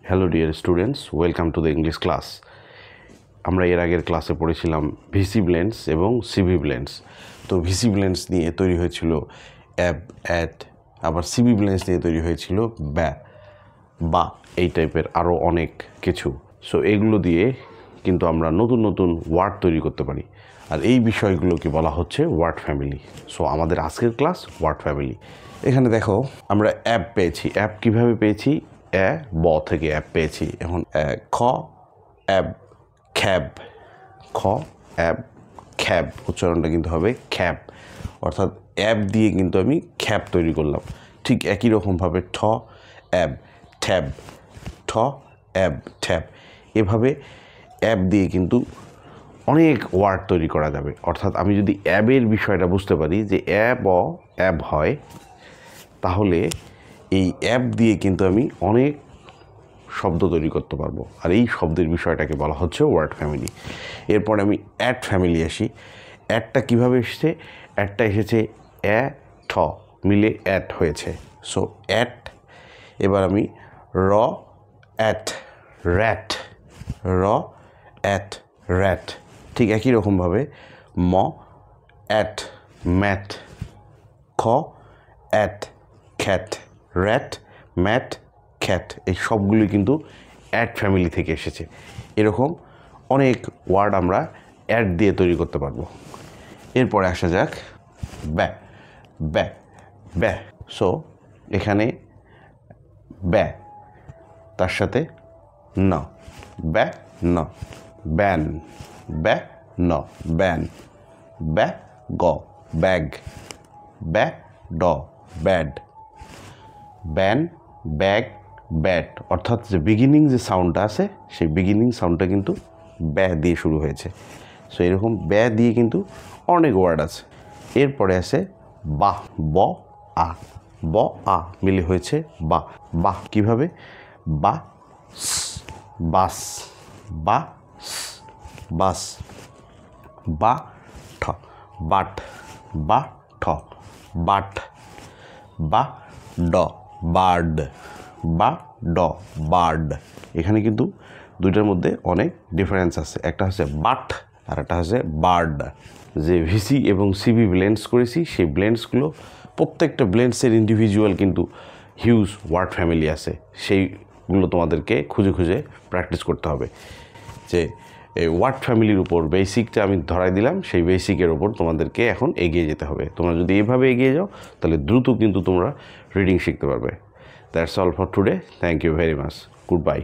Hello dear students, welcome to the English class. আমরা এর আগের ক্লাসে পড়েছিলাম ভিসি ব্লেন্ডস এবং সিভি ব্লেন্ডস। তো ভিসি ব্লেন্ডস নিয়ে তৈরি হয়েছিল অ্যাব, অ্যাট, আবার সিভি ব্লেন্ডস নিয়ে তৈরি হয়েছিল ব্যা, বা এই টাইপের আরও অনেক কিছু। সো এগুলো দিয়ে কিন্তু আমরা নতুন নতুন ওয়ার্ড তৈরি করতে পারি, আর এই বিষয়গুলোকে বলা হচ্ছে ওয়ার্ড ফ্যামিলি। সো আমাদের আজকের ক্লাস ওয়ার্ড ফ্যামিলি। এখানে দেখো আমরা অ্যাব পেয়েছি। অ্যাব কীভাবে পেয়েছি? ব থেকে অ্যাব পেয়েছি। এখন খ অ্যাব খ্যাব, খ অ্যাব খ্যাব, উচ্চারণটা কিন্তু হবে খ্যাব, অর্থাৎ অ্যাব দিয়ে কিন্তু আমি খ্যাব তৈরি করলাম। ঠিক একই রকমভাবে ঠ অ্যাব ঠ্যাব, ঠ অ্যাব ঠ্যাব, এভাবে অ্যাব দিয়ে কিন্তু অনেক ওয়ার্ড তৈরি করা যাবে। অর্থাৎ আমি যদি অ্যাবের বিষয়টা বুঝতে পারি যে অ্যাব হয়, তাহলে এই অ্যাব দিয়ে কিন্তু আমি অনেক শব্দ তৈরি করতে পারবো, আর এই শব্দের বিষয়টাকে বলা হচ্ছে ওয়ার্ড ফ্যামিলি। এরপর আমি অ্যাট ফ্যামিলি আসি। অ্যাটটা কীভাবে এসেছে? অ্যাটটা এসেছে ঠ মিলে অ্যাট হয়েছে। So at. এবার আমি র অ্যাট র্যাট, র অ্যাট র্যাট। ঠিক একই রকমভাবে ম অ্যাট ম্যাট, খ অ্যাট খ্যাট, র্যাট ম্যাট খ্যাট, এই সবগুলি কিন্তু অ্যাট ফ্যামিলি থেকে এসেছে। এরকম অনেক ওয়ার্ড আমরা অ্যাট দিয়ে তৈরি করতে পারবো। এরপরে আসা যাক ব্যা, ব্যা ব্যা। সো এখানে ব্যা, তার সাথে ন, ব্যা ন, ব্যান, ব্যা ন ব্যান, ব্যা গ ব্যাগ, ব্যা ড ব্যাড, ব্যান ব্যাগ ব্যাট। অর্থাৎ যে বিগিনিং যে সাউন্ডটা আছে, সেই বিগিনিং সাউন্ডটা কিন্তু ব্যা দিয়ে শুরু হয়েছে। সো এরকম ব্যা দিয়ে কিন্তু অনেক ওয়ার্ড আছে। এরপরে আছে বা, ব আ, ব আ মিলে হয়েছে বা। বা কীভাবে? বা বাস, বা বাস, বা ঠ বাট, বা ঠ বাট, বা ড বার্ড, বা ড বার্ড। এখানে কিন্তু দুইটার মধ্যে অনেক ডিফারেন্স আছে। একটা হচ্ছে বাট আর একটা হচ্ছে বার্ড। যে ভিসি এবং সিভি ব্লেন্ডস করেছি, সেই ব্লেন্ডসগুলো প্রত্যেকটা ব্লেন্ডসের ইন্ডিভিজুয়াল কিন্তু হিউজ ওয়ার্ড ফ্যামিলি আছে। সেইগুলো তোমাদেরকে খুঁজে খুঁজে প্র্যাকটিস করতে হবে। যে এই ওয়ার্ড ফ্যামিলির উপর বেসিকটা আমি ধরাই দিলাম, সেই বেসিকের ওপর তোমাদেরকে এখন এগিয়ে যেতে হবে। তোমরা যদি এইভাবে এগিয়ে যাও, তাহলে দ্রুত কিন্তু তোমরা রিডিং শিখতে পারবে। That's all for today. Thank you very much. Good by.